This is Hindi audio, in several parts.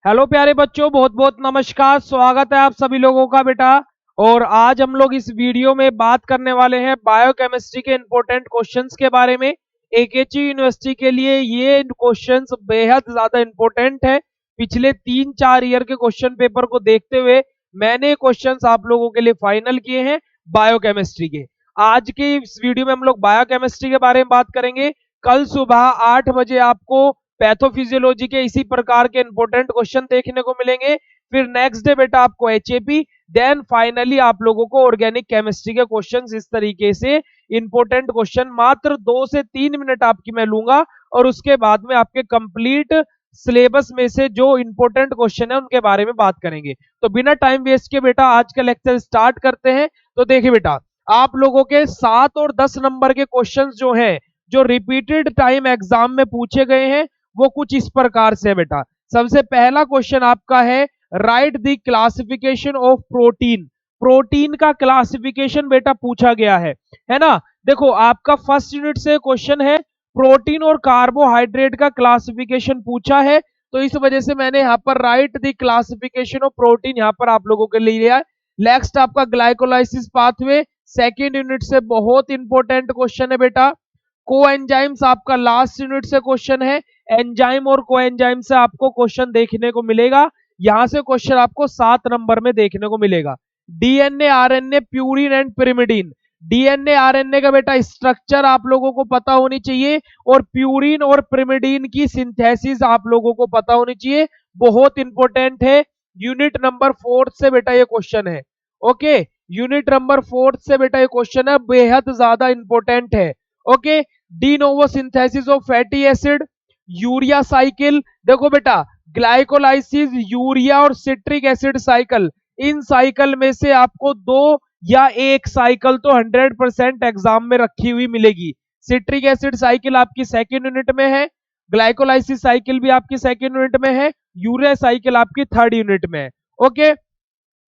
हेलो प्यारे बच्चों, बहुत बहुत नमस्कार। स्वागत है आप सभी लोगों का बेटा। और आज हम लोग इस वीडियो में बात करने वाले हैं बायोकेमिस्ट्री के इंपॉर्टेंट क्वेश्चंस के बारे में। एकेजी यूनिवर्सिटी के लिए ये क्वेश्चंस बेहद ज्यादा इंपॉर्टेंट है। पिछले 3-4 ईयर के क्वेश्चन पेपर को देखते हुए मैंने क्वेश्चंस आप लोगों के लिए फाइनल किए हैं बायोकेमिस्ट्री के। आज के इस वीडियो में हम लोग बायोकेमिस्ट्री के बारे में बात करेंगे। कल सुबह 8 बजे आपको पैथोफिजियोलॉजी के इसी प्रकार के इंपॉर्टेंट क्वेश्चन देखने को मिलेंगे। फिर नेक्स्ट डे बेटा आपको एचएपी, देन फाइनली आप लोगों को ऑर्गेनिक केमिस्ट्री के क्वेश्चंस। इस तरीके से इंपॉर्टेंट क्वेश्चन मात्र 2 से 3 मिनट आपकी मैं लूंगा और उसके बाद में आपके कंप्लीट सिलेबस में से जो इंपॉर्टेंट क्वेश्चन है उनके बारे में बात करेंगे। तो बिना टाइम वेस्ट के बेटा आज का लेक्चर स्टार्ट करते हैं। तो देखिए बेटा, आप लोगों के 7 और 10 नंबर के क्वेश्चंस जो हैं, जो रिपीटेड टाइम एग्जाम में पूछे गए हैं, वो कुछ इस प्रकार से है बेटा। सबसे पहला क्वेश्चन आपका है, right the classification of protein. Protein का क्लासिफिकेशन बेटा पूछा गया है ना। देखो आपका फर्स्ट यूनिट से क्वेश्चन है, प्रोटीन और कार्बोहाइड्रेट का क्लासिफिकेशन पूछा है। तो इस वजह से मैंने यहाँ पर right the classification of protein यहाँ पर आप लोगों के लिए लिया है। नेक्स्ट आपका ग्लाइकोलाइसिस पाथवे, सेकेंड यूनिट से बहुत इंपॉर्टेंट क्वेश्चन है बेटा। कोएंजाइम्स आपका लास्ट यूनिट से क्वेश्चन है। एंजाइम और कोएंजाइम से आपको क्वेश्चन देखने को मिलेगा। यहां से क्वेश्चन आपको 7 नंबर में देखने को मिलेगा। DNA, RNA, purine and pyrimidine. DNA RNA का बेटा स्ट्रक्चर आप लोगों को पता होनी चाहिए और प्यूरिन और पिरिमिडीन की सिंथेसिस आप लोगों को पता होनी चाहिए। बहुत इंपॉर्टेंट है। यूनिट नंबर 4 से बेटा ये क्वेश्चन है। ओके, यूनिट नंबर 4 से बेटा ये क्वेश्चन है, बेहद ज्यादा इंपॉर्टेंट है। Okay, de novo synthesis of fatty acid, urea cycle. देखो बेटा, ग्लाइकोलाइसिस, यूरिया और citric acid cycle, in cycle में से आपको 2 या 1 साइकिल तो 100% एग्जाम में रखी हुई मिलेगी। सिट्रिक एसिड साइकिल आपकी सेकेंड यूनिट में है, ग्लाइकोलाइसिस साइकिल भी आपकी सेकेंड यूनिट में है, यूरिया साइकिल आपकी थर्ड यूनिट में है। ओके,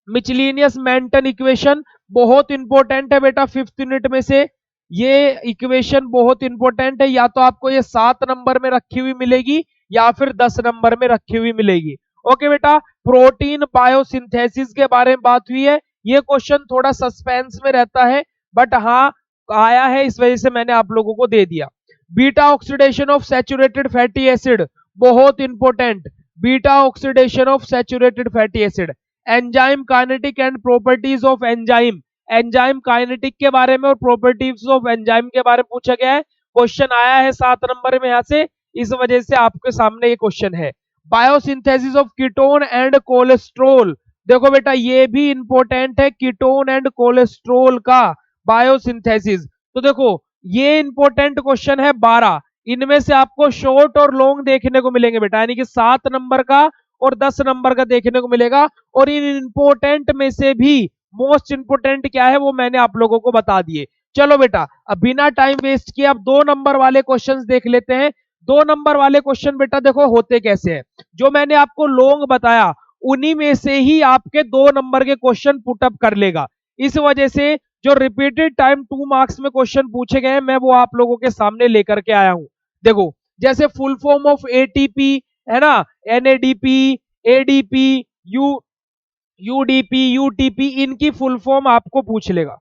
मिचलिनियस मेंटन इक्वेशन बहुत इंपॉर्टेंट है बेटा, फिफ्थ यूनिट में से ये इक्वेशन बहुत इंपॉर्टेंट है। या तो आपको ये 7 नंबर में रखी हुई मिलेगी या फिर 10 नंबर में रखी हुई मिलेगी। ओके बेटा, प्रोटीन बायोसिंथेसिस के बारे में बात हुई है। ये क्वेश्चन थोड़ा सस्पेंस में रहता है, बट हाँ आया है, इस वजह से मैंने आप लोगों को दे दिया। Beta oxidation of saturated fatty acid, बहुत important. Beta oxidation of saturated fatty acid. Enzyme kinetic and properties of enzyme, enzyme kinetic के बारे में और प्रॉपर्टीज ऑफ एंजाइम के बारे में पूछा गया है। क्वेश्चन आया है 7 नंबर में यहां से, इस वजह से आपके सामने ये क्वेश्चन है। Biosynthesis of ketone and cholesterol, देखो बेटा ये भी इंपॉर्टेंट है, कीटोन एंड कोलेस्ट्रोल का बायोसिंथेसिस। तो देखो ये इंपॉर्टेंट क्वेश्चन है 12, इनमें से आपको शॉर्ट और लॉन्ग देखने को मिलेंगे बेटा, यानी कि 7 नंबर का और 10 नंबर का देखने को मिलेगा। और इन इंपॉर्टेंट में से भी मोस्ट इंपोर्टेंट क्या है वो मैंने आप लोगों को बता दिए। चलो बेटा, अब बिना टाइम वेस्ट किए अब 2 नंबर वाले क्वेश्चंस देख लेते हैं। 2 नंबर वाले क्वेश्चन बेटा देखो होते कैसे हैं, जो मैंने आपको लॉन्ग बताया उन्हीं में से ही आपके 2 नंबर के क्वेश्चन पुटअप कर लेगा। इस वजह से जो रिपीटेड टाइम 2 मार्क्स में क्वेश्चन पूछे गए मैं वो आप लोगों के सामने लेकर के आया हूं। देखो जैसे फुल फॉर्म ऑफ एटीपी है ना, NADP, ADP, you UDP, UTP, इनकी फुल फॉर्म आपको पूछ लेगा।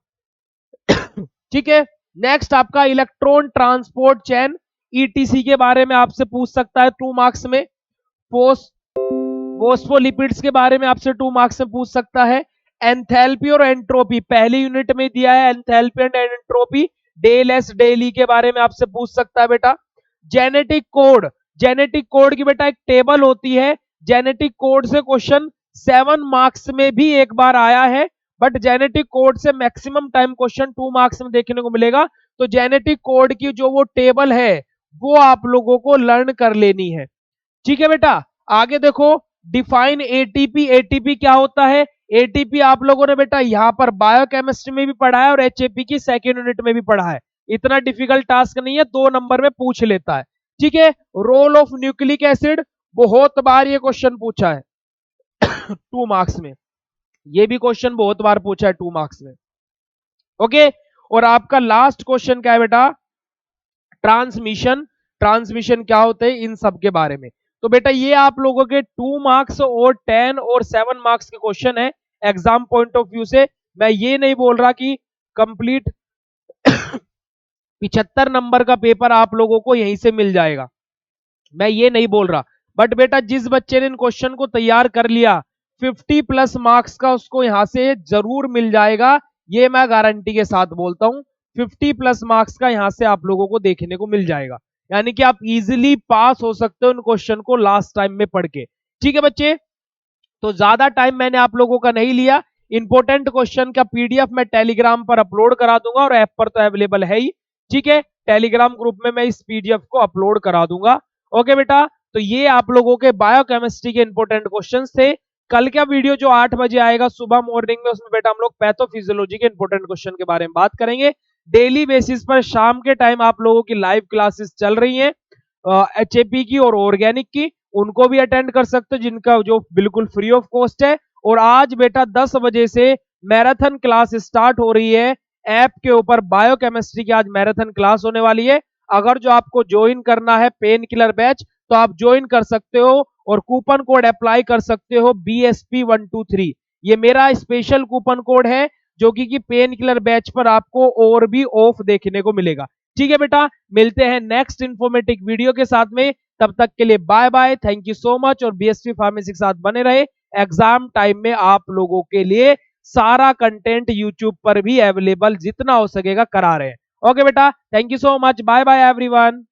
ठीक है, नेक्स्ट आपका इलेक्ट्रॉन ट्रांसपोर्ट चेन ईटीसी के बारे में आपसे पूछ सकता है 2 मार्क्स में। फोस्फोलिपिड्स के बारे में आपसे 2 मार्क्स में पूछ सकता है। एंथैल्पी और एंट्रोपी पहली यूनिट में दिया है, enthalpy and entropy, del S del E के बारे में आपसे पूछ सकता है बेटा। जेनेटिक कोड, जेनेटिक कोड की बेटा एक टेबल होती है, जेनेटिक कोड से क्वेश्चन 7 मार्क्स में भी एक बार आया है, बट जेनेटिक कोड से मैक्सिमम टाइम क्वेश्चन 2 मार्क्स में देखने को मिलेगा। तो जेनेटिक कोड की जो वो टेबल है वो आप लोगों को लर्न कर लेनी है। ठीक है बेटा, आगे देखो डिफाइन एटीपी, एटीपी क्या होता है। एटीपी आप लोगों ने बेटा यहां पर बायोकेमिस्ट्री में भी पढ़ा है और एचएपी की सेकेंड यूनिट में भी पढ़ा है, इतना डिफिकल्ट टास्क नहीं है, 2 नंबर में पूछ लेता है। ठीक है, रोल ऑफ न्यूक्लिक एसिड, बहुत बार ये क्वेश्चन पूछा है 2 मार्क्स में, ये भी क्वेश्चन बहुत बार पूछा है 2 मार्क्स में। ओके, और आपका लास्ट क्वेश्चन क्या है बेटा, ट्रांसमिशन, ट्रांसमिशन क्या होते हैं इन सब के बारे में। तो बेटा ये आप लोगों के 2 मार्क्स और 10 और 7 मार्क्स के क्वेश्चन है एग्जाम पॉइंट ऑफ व्यू से। मैं ये नहीं बोल रहा कि कंप्लीट 75 नंबर का पेपर आप लोगों को यहीं से मिल जाएगा, मैं ये नहीं बोल रहा। बट बेटा जिस बच्चे ने इन क्वेश्चन को तैयार कर लिया 50 प्लस मार्क्स का उसको यहां से जरूर मिल जाएगा, ये मैं गारंटी के साथ बोलता हूं। 50 प्लस मार्क्स का यहां से आप लोगों को देखने को मिल जाएगा, यानी कि आप इजीली पास हो सकते हो इन क्वेश्चन को लास्ट टाइम में पढ़ के। ठीक है बच्चे, तो ज्यादा टाइम मैंने आप लोगों का नहीं लिया। इंपॉर्टेंट क्वेश्चन का पीडीएफ मैं टेलीग्राम पर अपलोड करा दूंगा और ऐप पर तो अवेलेबल है ही। ठीक है, टेलीग्राम ग्रुप में मैं इस पीडीएफ को अपलोड करा दूंगा। ओके बेटा, तो ये आप लोगों के बायोकेमिस्ट्री के इंपॉर्टेंट क्वेश्चंस थे। कल का वीडियो जो 8 बजे आएगा सुबह मॉर्निंग में, उसमें बेटा हम लोग पैथोफिजियोलॉजी के इंपॉर्टेंट क्वेश्चन के बारे में बात करेंगे। डेली बेसिस पर शाम के टाइम आप लोगों की लाइव क्लासेस चल रही हैं एचएपी की और ऑर्गेनिक की, उनको भी अटेंड कर सकते हो जिनका जो बिल्कुल फ्री ऑफ कॉस्ट है। और आज बेटा 10 बजे से मैराथन क्लास स्टार्ट हो रही है ऐप के ऊपर, बायोकेमिस्ट्री की आज मैराथन क्लास होने वाली है। अगर जो आपको ज्वाइन करना है पेन किलर बैच तो आप ज्वाइन कर सकते हो और कूपन कोड अप्लाई कर सकते हो BSP123। ये मेरा स्पेशल कूपन कोड है जो कि पेन किलर बैच पर आपको और भी ऑफ देखने को मिलेगा। ठीक है बेटा, मिलते हैं नेक्स्ट इंफॉर्मेटिव वीडियो के साथ में, तब तक के लिए bye bye, thank you so much. और बीएसपी फार्मेसी के साथ बने रहे, एग्जाम टाइम में आप लोगों के लिए सारा कंटेंट यूट्यूब पर भी अवेलेबल जितना हो सकेगा करा रहे हैं। ओके बेटा, thank you so much, bye bye everyone.